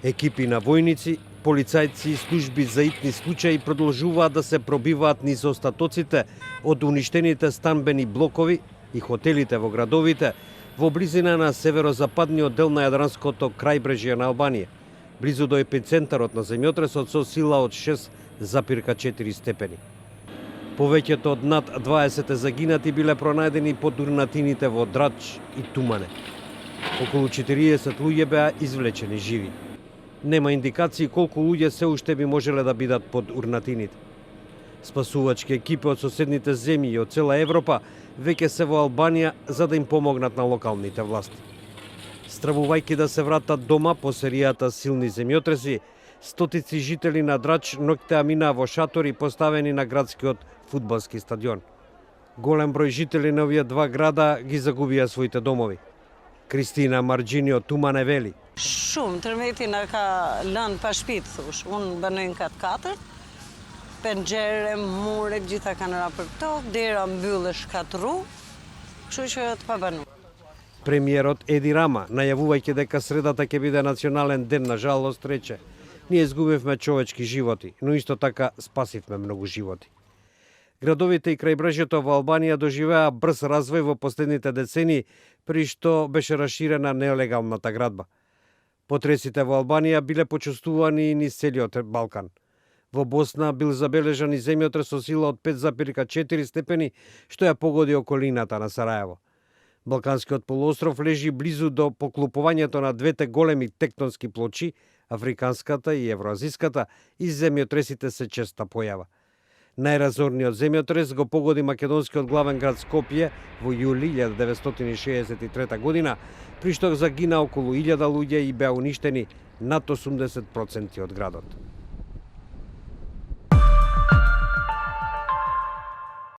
Екипи на војници, полицајци и служби за итни случаи продолжуваат да се пробиваат низ остатоците од уништените станбени блокови и хотелите во градовите во близина на северозападниот дел на јадранското крајбрежје на Албанија, близу до епицентарот на земјотресот со сила од 6,4 степени. Повеќето од над 20 загинати биле пронајдени под урнатините во Драч и Тумане. Околу 40 луѓе беа извлечени живи. Нема индикации колку луѓе се уште би можеле да бидат под урнатините. Спасувачки екипи од соседните земји и од цела Европа веќе се во Албанија за да им помогнат на локалните власти. Стравувајќи да се вратат дома по серијата силни земјотреси, стотици жители на Драч ноќта мина во шатори поставени на градскиот фудбалски стадион. Голем број жители на овие два града ги загубија своите домови. Кристина Марџини од Тумане вели: Shumë, tërmeti na ka lënë pa shtëpi, thosh. Unë banoj në kat 4. Penxhere, mure, gjitha kanë raportuar, dera mbyllesh katru. Kështu që të pabanuar. Премиерот Еди Рама, најавувајќи дека средата ќе биде национален ден, на жалост рече: ние изгубивме човечки животи, но исто така спасивме многу животи. Градовите и крајбрежјето во Албанија доживеа брз развој во последните децении, при што беше расширена нелегалната градба. Потресите во Албанија биле почувствувани и низ целиот Балкан. Во Босна бил забележан и земјотрес со сила од 5,4 степени, што ја погоди околината на Сараево. Балканскиот полуостров лежи близу до поклупувањето на двете големи тектонски плочи, африканската и евроазиската, и земјотресите се честа појава. Најразорниот земјотрес го погоди македонскиот главен град Скопје во јули 1963 година, при што загина околу 1000 луѓе и беа уништени над 80% од градот.